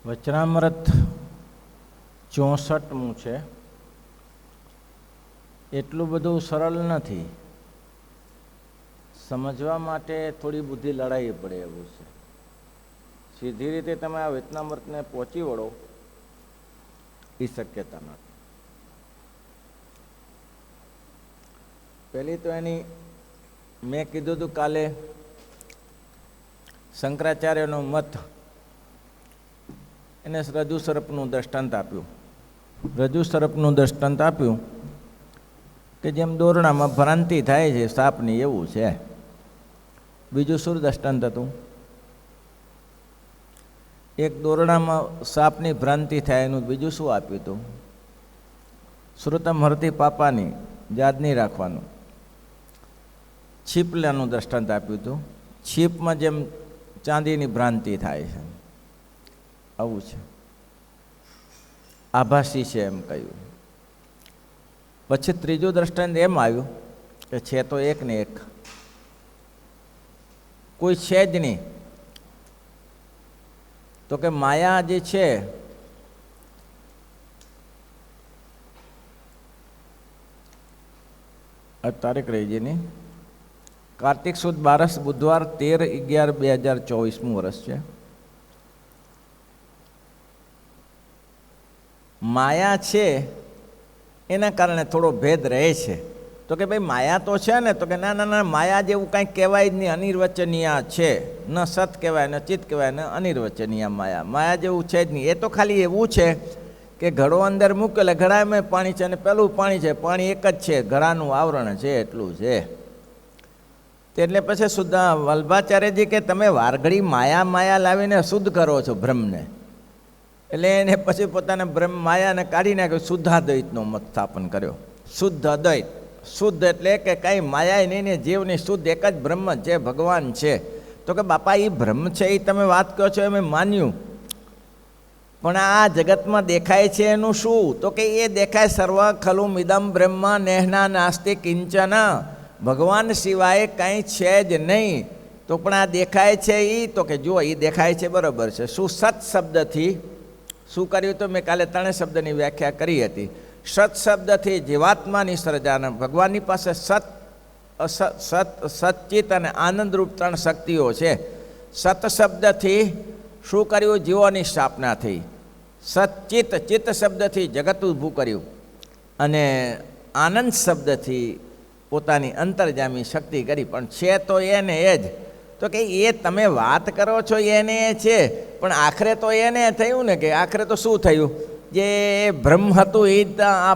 વચનામૃત 64મું છે. એટલું બધું સરળ નથી, સમજવા માટે થોડી બુદ્ધિ લડાવી પડે એવું છે. સીધી રીતે તમે આ વચનામૃતને પહોંચી વળો એ શક્યતા નથી. પહેલી તો એની મેં કીધું હતું કાલે, શંકરાચાર્યનો મત, એને રજુ સર્પનું દ્રષ્ટાંત આપ્યું. રજુ સર્પનું દ્રષ્ટાંત આપ્યું કે જેમ દોરડામાં ભ્રાંતિ થાય છે સાપની, એવું છે. બીજું શું દ્રષ્ટાંત હતું? એક દોરડામાં સાપની ભ્રાંતિ થાય એનું બીજું શું આપ્યું હતું? શ્રુતમ હરતી પાપાની, યાદ નહીં રાખવાનું. છીપલાનું દ્રષ્ટાંત આપ્યું હતું. છીપમાં જેમ ચાંદીની ભ્રાંતિ થાય છે, આવું છે. આભાસી છે એમ કહ્યું. પછી ત્રીજું દ્રષ્ટાંત એમ આવ્યું કે છે તો એક ને એક, કોઈ છે જ નહીં. તો કે માયા જે છે તારીખ રહી છે નહીં, કાર્તિક સુદ 12 બુધવાર 13/11/2024 વર્ષ છે. માયા છે એના કારણે થોડો ભેદ રહે છે. તો કે ભાઈ માયા તો છે ને, તો કે ના ના ના, માયા જેવું કાંઈ કહેવાય જ નહીં, અનિર્વચનીય છે. ન સત કહેવાય, ન ચિત્ત કહેવાય, ન અનિર્વચનીય માયા. માયા જેવું છે જ નહીં. એ તો ખાલી એવું છે કે ઘડો અંદર મૂકે એટલે ઘડામાં પાણી છે અને પેલું પાણી છે, પાણી એક જ છે, ઘડાનું આવરણ છે, એટલું છે. એટલે પછી સુદ્ધા વલ્ભાચાર્યજી કે તમે વારઘડી માયા માયા લાવીને શુદ્ધ કરો છો બ્રહ્મને. એટલે એને પછી પોતાના બ્રહ્મ માયાને કાઢી નાખ્યો, શુદ્ધાદ્વૈતનો મત સ્થાપન કર્યો. શુદ્ધ અદ્વૈત, શુદ્ધ એટલે કે કાંઈ માયા નહીં ને જીવની, શુદ્ધ એક જ બ્રહ્મ છે, ભગવાન છે. તો કે બાપા એ બ્રહ્મ છે એ તમે વાત કહો છો એમ માન્યું, પણ આ જગતમાં દેખાય છે એનું શું? તો કે એ દેખાય સર્વ ખલુ મિદમ બ્રહ્મ નેહના નાસ્તિ કિંચન, ભગવાન સિવાય કાંઈ છે જ નહીં. તો પણ આ દેખાય છે એ, તો કે જુઓ એ દેખાય છે બરાબર છે. શું સત શબ્દથી શું કર્યું? તો મેં કાલે 3 શબ્દની વ્યાખ્યા કરી હતી. સત શબ્દથી જીવાત્માની સર્જાના, ભગવાનની પાસે સત સચિત અને આનંદરૂપ 3 શક્તિઓ છે. સત શબ્દથી શું કર્યું? જીવોની સ્થાપના થઈ. સચિત, ચિત્ત શબ્દથી જગત ઊભું કર્યું. અને આનંદ શબ્દથી પોતાની અંતર્જામી શક્તિ કરી. પણ છે તો એને એ જ. તો કે એ તમે વાત કરો છો એને છે, પણ આખરે તો એને થયું ને, કે આખરે તો શું થયું? જે બ્રહ્મ હતું એ આ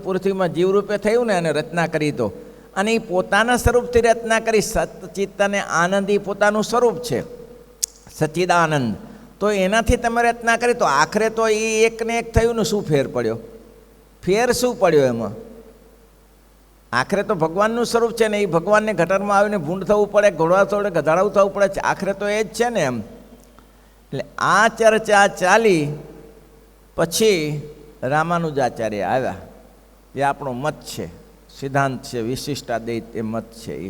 પૃથ્વીમાં જીવરૂપે થયું ને, અને રચના કરી. તો અને એ પોતાના સ્વરૂપથી રચના કરી. સચિત્ત અને આનંદ એ પોતાનું સ્વરૂપ છે, સચ્ચિદાનંદ. તો એનાથી તમે રચના કરી, તો આખરે તો એ એકને એક થયું ને. શું ફેર પડ્યો? ફેર શું પડ્યો એમાં? આખરે તો ભગવાનનું સ્વરૂપ છે ને, એ ભગવાનને ગટરમાં આવીને ભૂંડ થવું પડે, ઘોડવા થોડે ગધાડાવું થવું પડે છે. આખરે તો એ જ છે ને એમ. એટલે આ ચર્ચા ચાલી પછી રામાનુજાચાર્ય આવ્યા, જે આપણો મત છે, સિદ્ધાંત છે, વિશિષ્ટાદ્વૈત એ મત છે. એ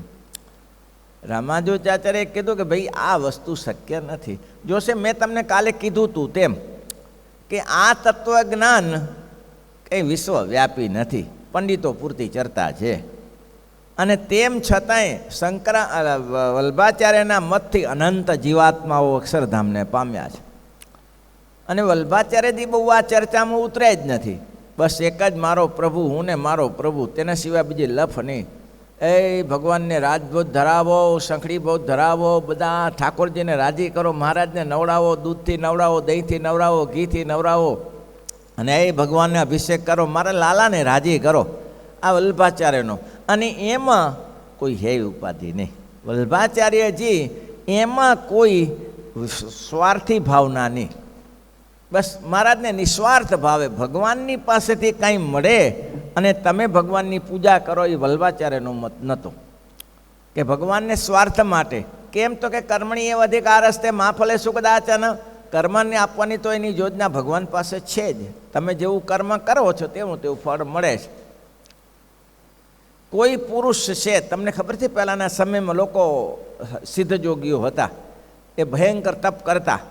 રામાનુજાચાર્યએ કીધું કે ભાઈ આ વસ્તુ શક્ય નથી. જોશે મેં તમને કાલે કીધું હતું તેમ, કે આ તત્વજ્ઞાન કંઈ વિશ્વવ્યાપી નથી, પંડિતો પૂરતી ચર્ચા છે. અને તેમ છતાંય વલ્ભાચાર્યના મતથી અનંત જીવાત્માઓ અક્ષરધામને પામ્યા છે. અને વલ્ભાચાર્યજી બહુ આ ચર્ચામાં ઉતરે જ નથી. બસ એક જ મારો પ્રભુ, હું ને મારો પ્રભુ, તેના સિવાય બીજી લફ નહીં. એ ભગવાનને રાજભોજ ધરાવો, શંખડી ભોજ ધરાવો, બધા ઠાકોરજીને રાજી કરો, મહારાજને નવડાવો, દૂધથી નવડાવો, દહીંથી નવડાવો, ઘીથી નવડાવો, અને એ ભગવાનને અભિષેક કરો, મારા લાલાને રાજી કરો. આ વલ્ભાચાર્યનો. અને એમાં કોઈ હે ઉપાધિ નહીં. વલ્ભાચાર્યજી એમાં કોઈ સ્વાર્થી ભાવના નહીં. બસ મહારાજને નિસ્વાર્થ ભાવે ભગવાનની પાસેથી કાંઈ મળે અને તમે ભગવાનની પૂજા કરો, એ વલ્ભાચાર્યનો મત નહોતો. કે ભગવાનને સ્વાર્થ માટે. કેમ? તો કે કર્મણી એ અધિકાર હસ્તે મા ફલે સુખદાચન, કર્મને આપવાની તો એની યોજના ભગવાન પાસે છે જ. તમે જેવું કર્મ કરો છો તેવું ફળ મળે છે. કોઈ પુરુષ છે, તમને ખબર છે પહેલાંના સમયમાં લોકો સિદ્ધ જોગીઓ હતા, એ ભયંકર તપ કરતા.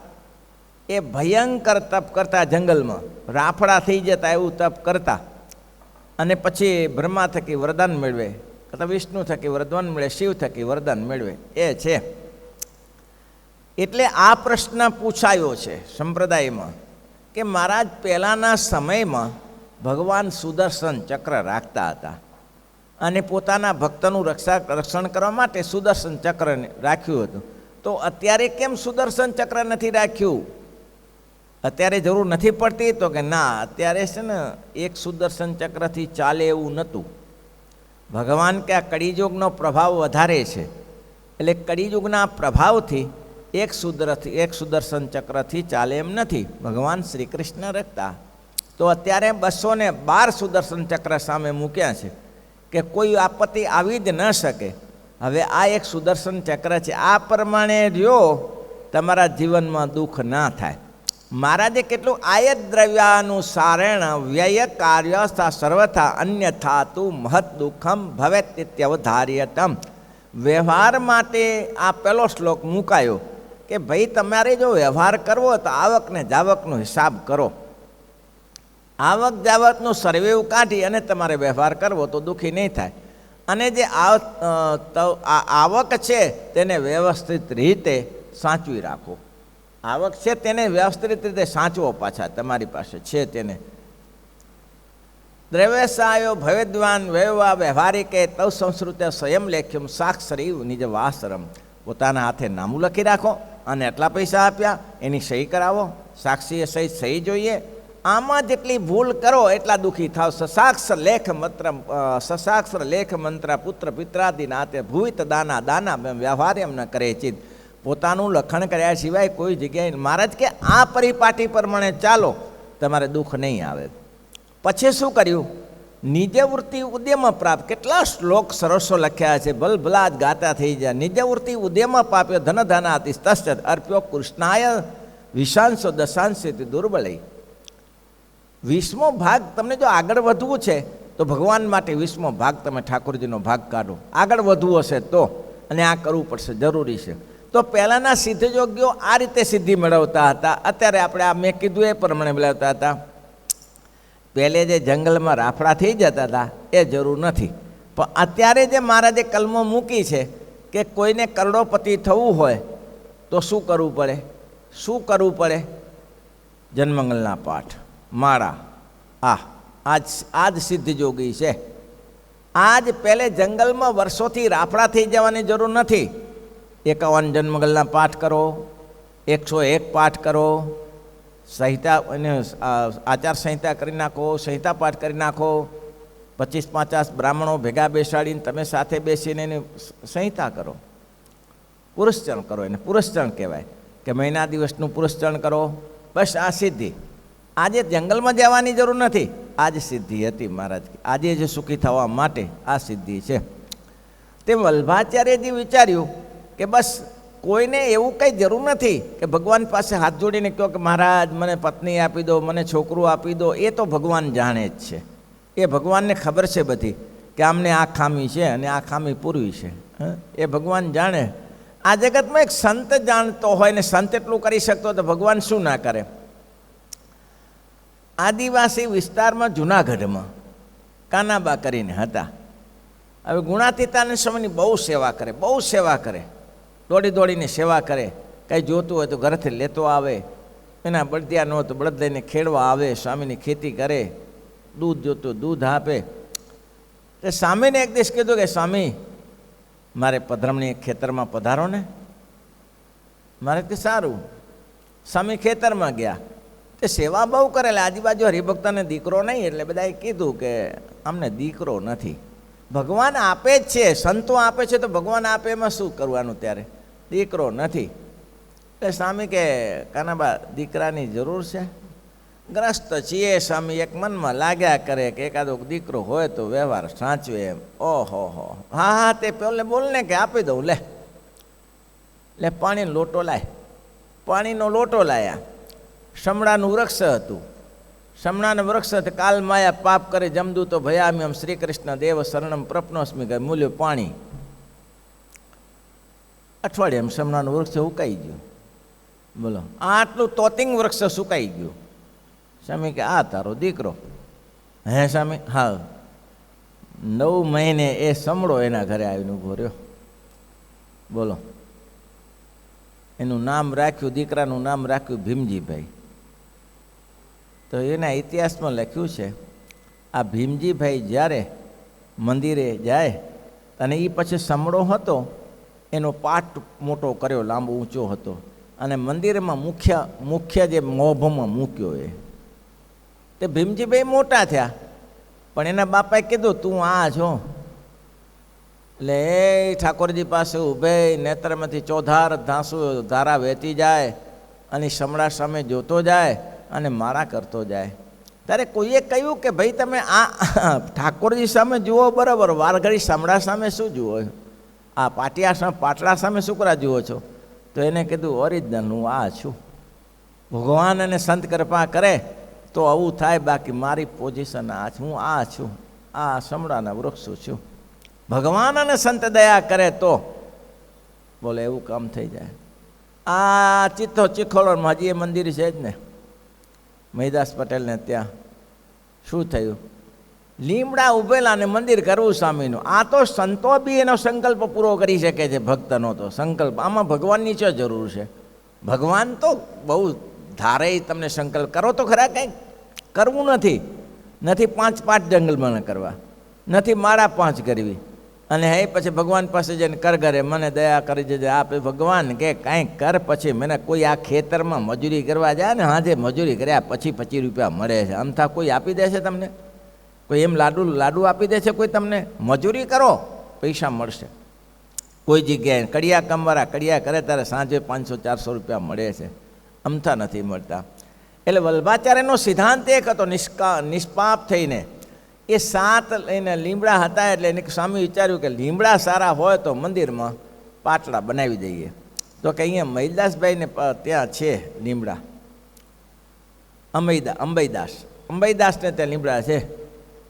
એ ભયંકર તપ કરતા, જંગલમાં રાફડા થઈ જતા એવું તપ કરતા, અને પછી બ્રહ્મા થકી વરદાન મેળવે, અથવા વિષ્ણુ થકી વરદાન મળે, શિવ થકી વરદાન મેળવે, એ છે. એટલે આ પ્રશ્ન પૂછાયો છે સંપ્રદાયમાં કે મહારાજ પહેલાંના સમયમાં ભગવાન સુદર્શન ચક્ર રાખતા હતા, અને પોતાના ભક્તનું રક્ષણ કરવા માટે સુદર્શન ચક્ર રાખ્યું હતું. તો અત્યારે કેમ સુદર્શન ચક્ર નથી રાખ્યું? અત્યારે જરૂર નથી પડતી? તો કે ના, અત્યારે છે ને એક સુદર્શન ચક્રથી ચાલે એવું નહોતું. ભગવાન કે આ કળિયુગનો પ્રભાવ વધારે છે, એટલે કળિયુગના પ્રભાવથી એક સુદર્શન ચક્રથી ચાલે એમ નથી. ભગવાન શ્રી કૃષ્ણ રખતા તો અત્યારે 212 સુદર્શન ચક્ર સામે મૂક્યા છે કે કોઈ આપત્તિ આવી જ ન શકે. હવે આ એક સુદર્શન ચક્ર છે, આ પ્રમાણે રહ્યો તમારા જીવનમાં દુઃખ ના થાય. મહારાજે કેટલું આયત દ્રવ્યાનુસારેણ વ્યય કાર્ય સર્વથા અન્યથા તું મહદ દુઃખમ ભવેત ઇત્યવધાર્યતમ. વ્યવહાર માટે આ પહેલો શ્લોક મુકાયો કે ભાઈ તમારે જો વ્યવહાર કરવો તો આવક ને જાવકનો હિસાબ કરો. આવક જાવકનું સર્વે કાઢી અને તમારે વ્યવહાર કરવો તો દુઃખી નહીં થાય. અને જે આવક છે તેને વ્યવસ્થિત રીતે સાચવી રાખો. આવક છે તેને વ્યવસ્થિત રીતે સાચવો, પાછા તમારી પાસે છે તેને. દ્રવ્યસાયો ભવેદ્વાન વ્યવવા વ્યવહારિકે તવ સંસ્કૃત સ્વયં લેખ્યમ સાક્ષરી નિજ વાસરમ. પોતાના હાથે નામું લખી રાખો, અને આટલા પૈસા આપ્યા એની સહી કરાવો, સાક્ષીએ સહી જોઈએ. આમાં જેટલી ભૂલ કરો એટલા દુઃખી થાવ. સસાક્ષર લેખ મંત્ર પુત્ર પિત્રાદિ નાતે ભૂવિત દાના દાના વ્યવહાર એમ ન કરે ચિત. પોતાનું લખણ કર્યા સિવાય કોઈ જગ્યાએ મહારાજ કે આ પરિપાટી પ્રમાણે ચાલો, તમારે દુઃખ નહીં આવે. પછી શું કર્યું? નિજવૃત્તિ ઉદ્યમ પ્રાપ્ત. કેટલા શ્લોક સરસો લખ્યા છે, ભલભલા જ ગાતા થઈ જાય. નિજવૃત્તિ ઉદ્યમ પાપ્યો ધન ધનાતિ તસ્ત અર્પ્યો કૃષ્ણાય વિશાંશો દશાંશથી દુર્બળય. 20મો ભાગ તમને જો આગળ વધવું છે તો ભગવાન માટે 20મો ભાગ તમે ઠાકોરજીનો ભાગ કાઢો. આગળ વધવું હશે તો, અને આ કરવું પડશે, જરૂરી છે. તો પહેલાંના સિદ્ધયોગીઓ આ રીતે સિદ્ધિ મેળવતા હતા. અત્યારે આપણે આ મેં કીધું એ પ્રમાણે મેળવતા હતા. પહેલે જે જંગલમાં રાફડા થઈ જતા હતા એ જરૂર નથી. પણ અત્યારે જે મહારાજે કલમો મૂકી છે કે કોઈને કરોડોપતિ થવું હોય તો શું કરવું પડે? શું કરવું પડે? જન્મંગલના પાઠ, માળા. આજ સિદ્ધયોગી છે. આજ પહેલે જંગલમાં વર્ષોથી રાફડા થઈ જવાની જરૂર નથી. 51 જન્મંગલના પાઠ કરો, 101 પાઠ કરો, સંહિતા અને આચાર સંહિતા કરી નાખો, સંહિતા પાઠ કરી નાખો. 25-50 બ્રાહ્મણો ભેગા બેસાડીને તમે સાથે બેસીને એની સંહિતા કરો, પુરસ્ચરણ કરો. એને પુરસ્ચરણ કહેવાય કે મહિના દિવસનું પુરસ્ચરણ કરો. બસ આ સિદ્ધિ. આજે જંગલમાં જવાની જરૂર નથી. આ જ સિદ્ધિ હતી મહારાજ. આજે જ સુખી થવા માટે આ સિદ્ધિ છે. તે વલ્ભાચાર્યજી વિચાર્યું કે બસ કોઈને એવું કંઈ જરૂર નથી કે ભગવાન પાસે હાથ જોડીને કહો કે મહારાજ મને પત્ની આપી દો, મને છોકરું આપી દો. એ તો ભગવાન જાણે જ છે. એ ભગવાનને ખબર છે બધી કે આમને આ ખામી છે અને આ ખામી પૂરવી છે. એ ભગવાન જાણે. આ જગતમાં એક સંત જાણતો હોય ને સંત એટલું કરી શકતો તો ભગવાન શું ના કરે? આદિવાસી વિસ્તારમાં જૂનાગઢમાં કાનાબા કરીને હતા. હવે ગુણાતીતાનંદ સ્વામીની બહુ સેવા કરે, બહુ સેવા કરે. દોડી દોડીને સેવા કરે. કંઈ જોતું હોય તો ઘરેથી લેતો આવે, એના બળદિયા ન હોય તો બળદ લઈને ખેડવા આવે, સ્વામીની ખેતી કરે, દૂધ જોતું દૂધ આપે. તે સ્વામીને એક દિવસ કીધું કે સ્વામી મારે પધરામણી ખેતરમાં પધારો ને. મારે તે સારું. સ્વામી ખેતરમાં ગયા. તે સેવા બહુ કરેલા. આજુબાજુ હરિભક્તને દીકરો નહીં એટલે બધાએ કીધું કે અમને દીકરો નથી. ભગવાન આપે જ છે, સંતો આપે છે તો ભગવાન આપે એમાં શું કરવાનું? ત્યારે દીકરો નથી. એટલે સ્વામી કે કાનાબા દીકરાની જરૂર છે? ગ્રસ્ત છીએ સ્વામી. એક મનમાં લાગ્યા કરે કે એકાદો દીકરો હોય તો વ્યવહાર સાચવે એમ. ઓહો હો, હા હા તે પેલે બોલને કે આપી દઉં. લે પાણીનો લોટો લાય. પાણીનો લોટો લાયા. સમણાનું વૃક્ષ હતું. સમણાનું વૃક્ષ હતું. કાલ માયા પાપ કરે જમદુ તો ભયામ્યમ શ્રી કૃષ્ણ દેવ શરણમ પ્રપનોસ્મી કહે મૂલ્યો પાણી. અઠવાડિયામાં સમણાનું વૃક્ષ ઉકાઈ ગયું. બોલો, આટલું તોતિંગ વૃક્ષ સુકાઈ ગયું. સ્વામી કે આ તારો દીકરો? હે સ્વામી? હા. 9 મહિને એ સમડો એના ઘરે આવીને ઊભો રહ્યો. બોલો, એનું નામ રાખ્યું, દીકરાનું નામ રાખ્યું ભીમજીભાઈ. તો એના ઇતિહાસમાં લખ્યું છે, આ ભીમજીભાઈ જ્યારે મંદિરે જાય અને એ પછી સમડો હતો એનો પાટ મોટો કર્યો, લાંબો ઊંચો હતો, અને મંદિરમાં મુખ્ય જે મોભમાં મૂક્યો. તે ભીમજીભાઈ મોટા થયા, પણ એના બાપાએ કીધું તું આ છો. એટલે એ ઠાકોરજી પાસે ઊભે નેત્રમાંથી ચોધાર ધારા વહેતી જાય અને સમડા સામે જોતો જાય અને મારા કરતો જાય. ત્યારે કોઈએ કહ્યું કે ભાઈ તમે આ ઠાકોરજી સામે જુઓ બરાબર, વારઘડી સમડા સામે શું જુઓ? આ પાટલા સામે શું કરા જુઓ છો? તો એને કીધું ઓરિજિનલ હું આ છું. ભગવાન અને સંત કૃપા કરે તો આવું થાય, બાકી મારી પોઝિશન આ છું, હું આ છું, આ સમડાના વૃક્ષો છું. ભગવાન અને સંત દયા કરે તો બોલે એવું કામ થઈ જાય. આ ચિખોલમાં હજી એ મંદિર છે જ ને, મહિદાસ પટેલને ત્યાં શું થયું? લીમડા ઉભેલા ને મંદિર કરવું સ્વામીનું. આ તો સંતો બી એનો સંકલ્પ પૂરો કરી શકે છે, ભક્તનો તો સંકલ્પ. આમાં ભગવાનની શું જરૂર છે? ભગવાન તો બહુ ધારે તમને સંકલ્પ કરો તો ખરા, કંઈક કરવું નથી. 5 જંગલમાં કરવા, નથી માળા 5 કરવી, અને હે પછી ભગવાન પાસે જઈને કર કરે મને દયા કરી દેજે આપે. ભગવાન કે કાંઈક કર, પછી મને કોઈ આ ખેતરમાં મજૂરી કરવા જાય ને, હાજે મજૂરી કર્યા પછી 25 રૂપિયા મળે છે, અમથા કોઈ આપી દે છે તમને? કોઈ એમ લાડુ આપી દે છે કોઈ તમને? મજૂરી કરો પૈસા મળશે. કોઈ જગ્યાએ કડિયા કામવાળા કડિયા કરે ત્યારે સાંજે 500-400 રૂપિયા મળે છે, અમથા નથી મળતા. એટલે વલ્ભાચાર્યનો સિદ્ધાંત એક હતો, નિષ્પાપ થઈને. એ 7 લઈને લીમડા હતા, એટલે એને સ્વામી વિચાર્યું કે લીમડા સારા હોય તો મંદિરમાં પાટલા બનાવી દઈએ. તો કે અહીંયા મહિલદાસભાઈને ત્યાં છે લીમડા, અંબઈદાસને ત્યાં લીમડા છે.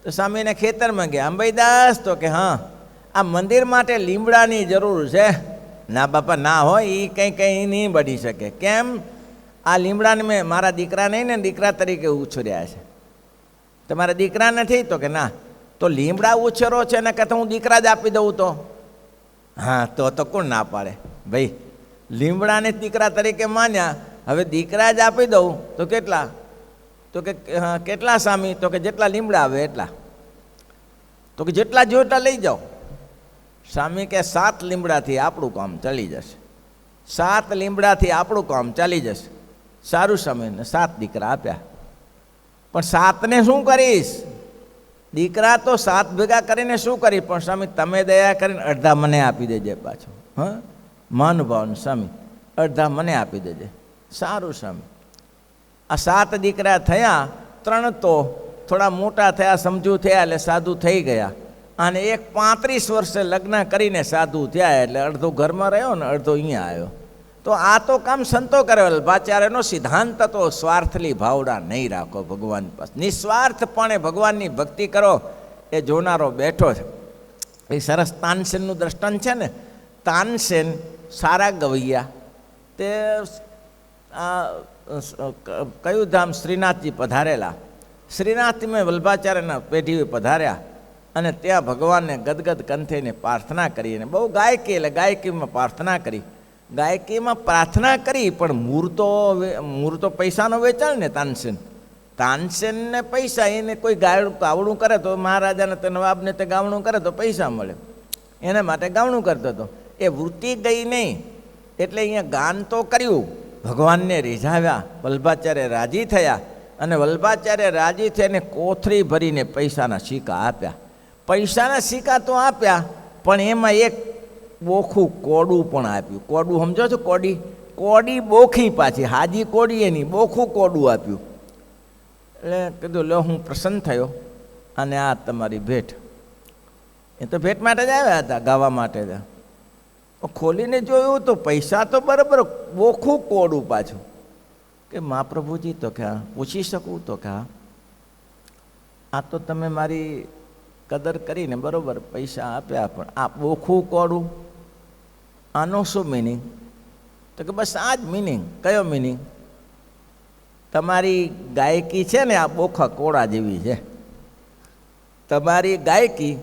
તો સ્વામીને ખેતરમાં ગયા, અંબઈદાસ? તો કે હા, આ મંદિર માટે લીમડાની જરૂર છે. ના બાપા ના હોય, એ કંઈ નહીં બની શકે. કેમ? આ લીમડાને મેં મારા દીકરા નહીં ને દીકરા તરીકે ઉછર્યા છે. તમારા દીકરા નથી? તો કે ના. તો લીમડા ઉછેરો છે ને કે હું દીકરા જ આપી દઉં તો? હા, તો કોણ ના પાડે ભાઈ? લીમડાને દીકરા તરીકે માન્યા, હવે દીકરા જ આપી દઉં તો કેટલા? તો કે કેટલા સ્વામી? તો કે જેટલા લીમડા આવે એટલા. તો કે જેટલા જોઈતા લઈ જાઓ. સ્વામી કે 7 લીમડાથી આપણું કામ ચાલી જશે. 7 લીમડાથી આપણું કામ ચાલી જશે. સારું સ્વામી, ને 7 દીકરા આપ્યા. પણ 7ને શું કરીશ? દીકરા તો 7 ભેગા કરીને શું કરીશ? પણ સ્વામી તમે દયા કરીને અડધા મને આપી દેજે પાછો. હા, મહાનુભાવન સ્વામી અડધા મને આપી દેજે. સારું સ્વામી. આ 7 દીકરા થયા, 3 તો થોડા મોટા થયા, સમજુ થયા એટલે સાધુ થઈ ગયા, અને એક 35 વર્ષે લગ્ન કરીને સાધુ થયા, એટલે અડધો ઘરમાં રહ્યો ને અડધો અહીંયા આવ્યો. તો આ તો કામ સંતો કરે. વલ્ભાચાર્યનો સિદ્ધાંત તો સ્વાર્થલી ભાવડા નહીં રાખો ભગવાન પાસે, નિસ્વાર્થપણે ભગવાનની ભક્તિ કરો. એ જોનારો બેઠો છે. એ સરસ તાનસેનનું દ્રષ્ટાંત છે ને. તાનસેન સારા ગવૈયા, તે કયું ધામ? શ્રીનાથજી પધારેલા. શ્રીનાથજી વલ્ભાચાર્યના પેઢીએ પધાર્યા અને ત્યાં ભગવાનને ગદગદ કંઠેને પ્રાર્થના કરી, અને બહુ ગાયકી, એટલે ગાયકીમાં પ્રાર્થના કરી. ગાયકીમાં પ્રાર્થના કરી, પણ મૂળ તો પૈસાનો વેચાણ ને. તાનસેનને પૈસા, એને કોઈ ગાવણું કરે તો મહારાજાને તે નવાબને તે ગાવણું કરે તો પૈસા મળે, એના માટે ગાવણું કરતો હતો. એ વૃત્તિ ગઈ નહીં, એટલે અહીંયા ગાન તો કર્યું, ભગવાનને રીઝાવ્યા. વલ્ભાચાર્ય રાજી થયા, અને વલ્ભાચાર્ય રાજી થઈને કોથળી ભરીને પૈસાના સિક્કા આપ્યા. પૈસાના સિક્કા તો આપ્યા, પણ એમાં એક બોખું કોડું પણ આપ્યું. કોડું સમજો છો? કોડી બોખી, પાછી હાજી કોડી એની, બોખું કોડું આપ્યું. એટલે કીધું લો, હું પ્રસન્ન થયો, અને આ તમારી ભેટ. એ તો ભેટ માટે જ આવ્યા હતા, ગાવા માટે. ખોલીને જોયું તો પૈસા તો બરાબર, બોખું કોડું પાછું. કે મહાપ્રભુજી, તો કે પૂછી શકું? તો કે આ તો તમે મારી કદર કરીને બરાબર પૈસા આપ્યા, પણ આ બોખું કોડું, આનો શું મિનિંગ? તો કે બસ આ જ મિનિંગ. કયો મિનિંગ? તમારી ગાયકી છે ને આ બોખા કોડા જેવી છે. તમારી ગાયકી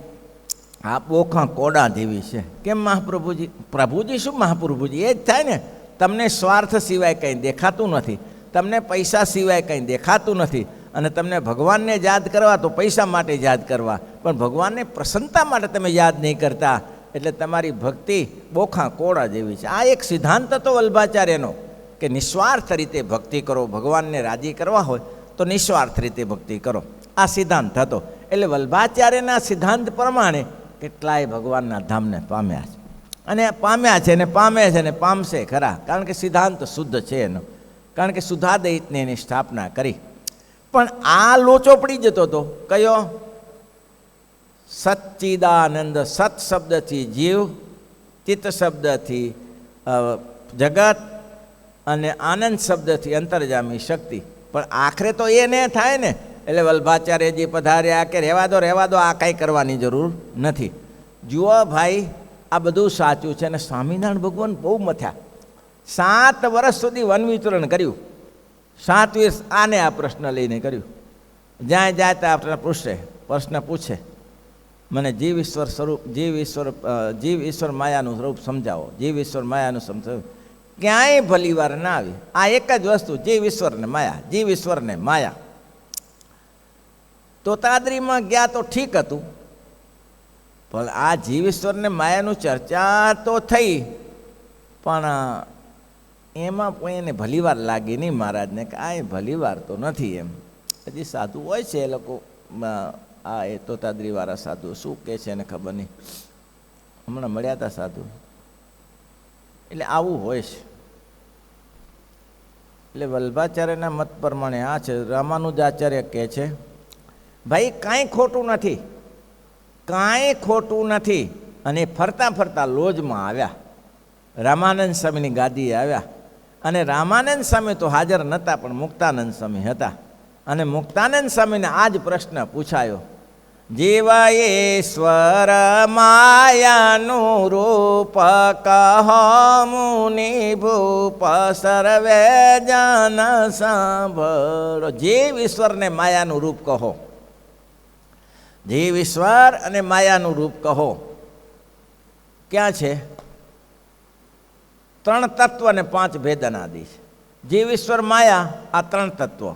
આ બોખા કોડા જેવી છે. કેમ મહાપ્રભુજી? પ્રભુજી શું મહાપ્રભુજી? એ જ થાય ને. તમને સ્વાર્થ સિવાય કંઈ દેખાતું નથી, તમને પૈસા સિવાય કંઈ દેખાતું નથી, અને તમને ભગવાનને યાદ કરવા તો પૈસા માટે યાદ કરવા, પણ ભગવાનને પ્રસન્નતા માટે તમે યાદ નહીં કરતા. એટલે તમારી ભક્તિ બોખા કોડા જેવી છે. આ એક સિદ્ધાંત હતો વલ્ભાચાર્યનો કે નિસ્વાર્થ રીતે ભક્તિ કરો. ભગવાનને રાજી કરવા હોય તો નિસ્વાર્થ રીતે ભક્તિ કરો. આ સિદ્ધાંત હતો. એટલે વલ્ભાચાર્યના સિદ્ધાંત પ્રમાણે કેટલાય ભગવાનના ધામને પામ્યા છે, અને પામ્યા છે, ને પામે છે, ને પામશે ખરા. કારણ કે સિદ્ધાંત શુદ્ધ છે એનો. કારણ કે સુધાદૈતને એની સ્થાપના કરી. પણ આ લોચો પડી જતો હતો. કયો? સચ્ચિદાનંદ. સત શબ્દથી જીવ, ચિત્ત શબ્દથી જગત, અને આનંદ શબ્દથી અંતર્જામી શક્તિ. પણ આખરે તો એ ને થાય ને. એટલે વલ્ભાચાર્યજી પધાર્યા કે રહેવા દો, આ કાંઈ કરવાની જરૂર નથી. જુઓ ભાઈ, આ બધું સાચું છે. અને સ્વામિનારાયણ ભગવાન બહુ મથ્યા. 7 વર્ષ સુધી વન વિચરણ કર્યું. 7 વર્ષ આને આ પ્રશ્ન લઈને કર્યું. જ્યાં જાય ત્યાં પ્રશ્ન પૂછે, મને જીવ ઈશ્વર સ્વરૂપ, જીવ ઈશ્વર માયાનું સ્વરૂપ સમજાવો, જીવ ઈશ્વર માયાનું સમજાવો. ક્યાંય ભલી વાર ના આવી. આ એક જ વસ્તુ, જીવ ઈશ્વરને માયા, જીવ ઈશ્વરને માયા. તોતાદ્રીમાં ગયા તો ઠીક હતું, પણ આ જીવ ઈશ્વરને માયાનું ચર્ચા તો થઈ, પણ એમાં પણ એને ભલીવાર લાગી નહીં મહારાજને કે આ ભલીવાર તો નથી. એમ હજી સાધુ હોય છે એ લોકો, આ એ તોતાદ્રીવાળા સાધુ શું કહે છે એને ખબર નહીં. હમણાં મળ્યા હતા સાધુ. એટલે આવું હોય છે. એટલે વલ્ભાચાર્યના મત પ્રમાણે આ છે. રામાનુજાચાર્ય કહે છે ભાઈ કાંઈ ખોટું નથી, કાંઈ ખોટું નથી. અને ફરતા ફરતા લોજમાં આવ્યા, રામાનંદ સ્વામીની ગાદીએ આવ્યા. અને રામાનંદ સ્વામી તો હાજર નહોતા, પણ મુક્તાનંદ સ્વામી હતા. અને મુક્તાનંદ સ્વામીને આ જ પ્રશ્ન પૂછાયો, જીવ ઈશ્વર માયાનું રૂપ કહો મુનિ ભૂપ સર્વે જન સાંભળો. જીવ ઈશ્વરને માયાનું રૂપ કહો, જીવ ઈશ્વર અને માયાનું રૂપ કહો. ક્યાં છે? 3 તત્વ અને 5 ભેદ અનાદિ છે. જીવ ઈશ્વર માયા આ 3 તત્વ,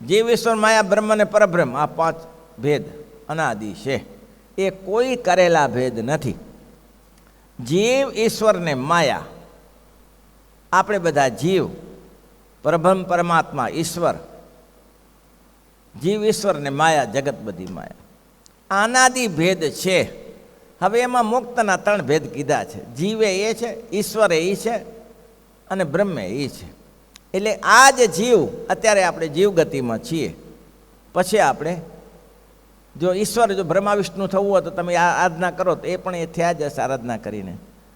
જીવ ઈશ્વર માયા બ્રહ્મ અને પરબ્રહ્મ આ 5 ભેદ અનાદિ છે. એ કોઈ કરેલા ભેદ નથી. જીવ ઈશ્વર ને માયા, આપણે બધા જીવ, પરબ્રહ્મ પરમાત્મા ઈશ્વર, જીવ ઈશ્વર ને માયા જગત બધી માયા, અનાદિ ભેદ છે. હવે એમાં મુક્તના 3 ભેદ કીધા છે. જીવે એ છે, ઈશ્વરે એ છે, અને બ્રહ્મે એ છે. એટલે આ જ જીવ, અત્યારે આપણે જીવ ગતિમાં છીએ. પછી આપણે જો ઈશ્વર, જો બ્રહ્મા વિષ્ણુ થવું હોય તો તમે આરાધના કરો તો એ પણ એ થયા જ હશે આરાધના કરીને.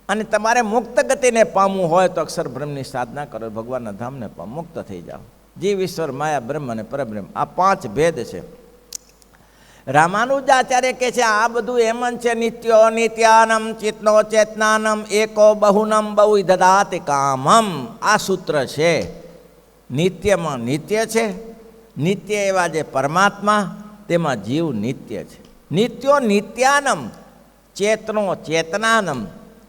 અને તમારે મુક્ત ગતિને પામવું હોય તો અક્ષર બ્રહ્મની સાધના કરો, ભગવાનના ધામને મુક્ત થઈ જાઓ. જીવ ઈશ્વર માયા બ્રહ્મ અને પરબ્રહ્મ આ 5 ભેદ છે. રામાનુજાચાર્ય કહે છે આ બધું એમ જ છે. નિત્યો નિત્યાનમ ચિત્નો ચેતનાનમ એકો બહુનમ બહુ દદાતિ કામમ. આ સૂત્ર છે. નિત્યમાં નિત્ય છે, નિત્ય એવા જે પરમાત્મા, તેમાં જીવ નિત્ય છે. નિત્યો નિત્યાનમ ચેતનો ચેતનાનમ.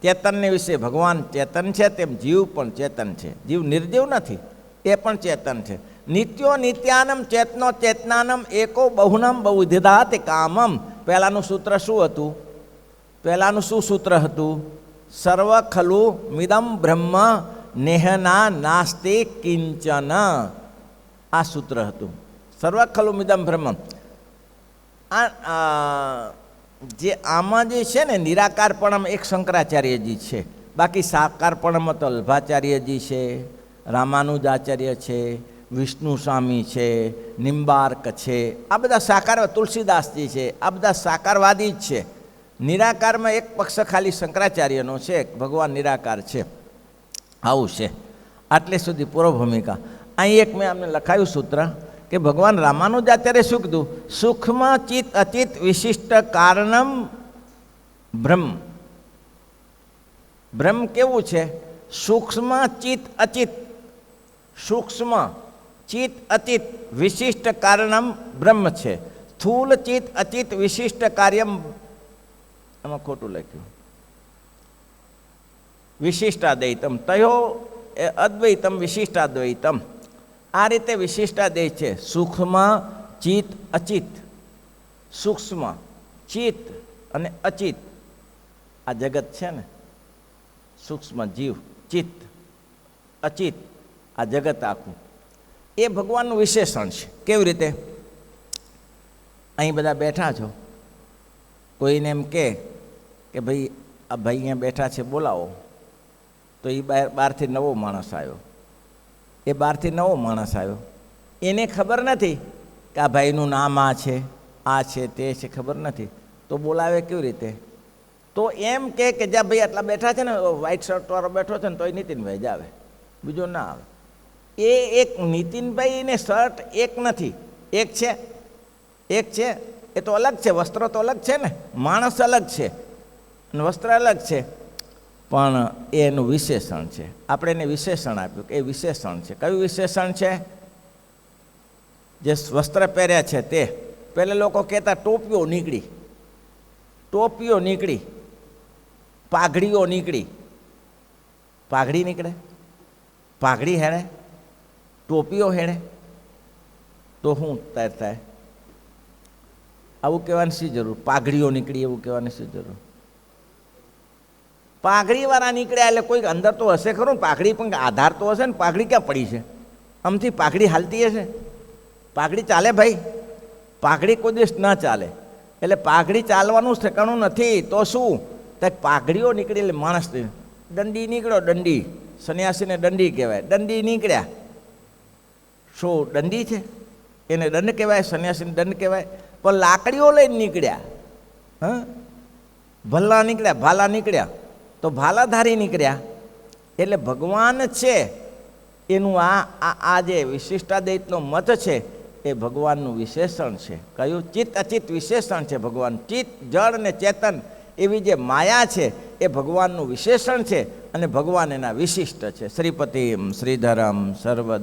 ચેતનને વિશે ભગવાન ચેતન છે, તેમ જીવ પણ ચેતન છે. જીવ નિર્જીવ નથી, એ પણ ચેતન છે. નિત્યો નિત્યાનમ ચેતનો ચેતનાનમ એકો બહુનમ બહુધિદાતિ કામમ. પહેલાંનું સૂત્ર શું હતું? પહેલાંનું શું સૂત્ર હતું? સર્વ ખલુ મિદમ બ્રહ્મ નેહના નાસ્તિ કિંચન. આ સૂત્ર હતું. સર્વ ખલુ મિદમ બ્રહ્મ. જે આમાં જે છે ને નિરાકારપણમ એક શંકરાચાર્યજી છે, બાકી સાકારપણમાં તો વલ્ભાચાર્યજી છે, રામાનુજાચાર્ય છે, વિષ્ણુ સ્વામી છે, નિમ્બાર્ક છે. આ બધા સાકાર, તુલસીદાસજી છે, આ બધા સાકારવાદી જ છે. નિરાકારમાં એક પક્ષ ખાલી શંકરાચાર્યનો છે, ભગવાન નિરાકાર છે. આવું છે. આટલે સુધી પૂર્વ ભૂમિકા. અહીં એક મેં અમને લખાયું સૂત્ર કે ભગવાન રામાનુજાચાર્ય શું કીધું? સૂક્ષ્મ ચિત અચિત વિશિષ્ટ કારણમ બ્રહ્મ. બ્રહ્મ કેવું છે? સૂક્ષ્મ ચિત અચિત, સૂક્ષ્મ ચિત અચિત વિશિષ્ટ કારણમ બ્રહ્મ છે. સ્થૂલ ચિત અચિત વિશિષ્ટ કાર્યમ, એમાં ખોટું લખ્યું, વિશિષ્ટાદ્વૈતમ તયો અદ્વૈતમ વિશિષ્ટાદ્વૈતમ. આ રીતે વિશિષ્ટાદ્વૈત છે. સૂક્ષ્મ ચિત અચિત, સૂક્ષ્મ ચિત અને અચિત આ જગત છે ને, સૂક્ષ્મ જીવ, ચિત્ત, અચિત આ જગત આખું એ ભગવાનનું વિશેષણ છે. કેવી રીતે? અહીં બધા બેઠા છો, કોઈને એમ કે ભાઈ આ ભાઈ અહીંયા બેઠા છે બોલાવો, તો એ બહારથી નવો માણસ આવ્યો, એ બહારથી નવો માણસ આવ્યો, એને ખબર નથી કે આ ભાઈનું નામ આ છે, આ છે, તે છે, ખબર નથી, તો બોલાવે કેવી રીતે? તો એમ કે જ્યાં ભાઈ આટલા બેઠા છે ને, વ્હાઈટ શર્ટવાળો બેઠો છે ને, તો એ નીતિનભાઈ જ આવે, બીજો ના આવે. એ એક નીતિનભાઈ ને શર્ટ એક નથી, એક છે, એક છે. એ તો અલગ છે, વસ્ત્ર તો અલગ છે ને, માણસ અલગ છે અને વસ્ત્ર અલગ છે, પણ એનું વિશેષણ છે. આપણે એને વિશેષણ આપ્યું કે એ વિશેષણ છે. કયું વિશેષણ છે? જે વસ્ત્ર પહેર્યા છે તે. પહેલાં લોકો કહેતા ટોપીઓ નીકળી, ટોપીઓ નીકળી, પાઘડીઓ નીકળી. પાઘડી નીકળે, પાઘડી હેણે, ટોપીઓ હેણે, તો શું થાય? આવું કહેવાની શી જરૂર? પાઘડીઓ નીકળી એવું કહેવાની શી જરૂર? પાઘડીવાળા નીકળ્યા એટલે કોઈક અંદર તો હશે ખરું, પાઘડી પણ આધાર તો હશે ને. પાઘડી ક્યાં પડી છે? આમથી પાઘડી હાલતી હશે? પાઘડી ચાલે ભાઈ? પાઘડી કોઈ દિવસ ન ચાલે. એટલે પાઘડી ચાલવાનું ઠેકાણું નથી. તો શું? તો પાઘડીઓ નીકળી એટલે માણસ, દંડી નીકળ્યો, દંડી, સંન્યાસીને દંડી કહેવાય, દંડી નીકળ્યા. શું દંડી છે? એને દંડ કહેવાય, સંન્યાસીને દંડ કહેવાય. પણ લાકડીઓ લઈને નીકળ્યા, હા, ભલ્લા નીકળ્યા, ભાલા નીકળ્યા, તો ભાલાધારી નીકળ્યા. એટલે ભગવાન છે એનું આ જે વિશિષ્ટાદ્વૈતનો મત છે એ ભગવાનનું વિશેષણ છે. કયું? ચિત્ત અચિત વિશેષણ છે ભગવાન. ચિત્ત, જળ ને ચેતન એવી જે માયા છે એ ભગવાનનું વિશેષણ છે અને ભગવાન એના વિશિષ્ટ છે. શ્રીપતિમ શ્રીધરમ સર્વદેવ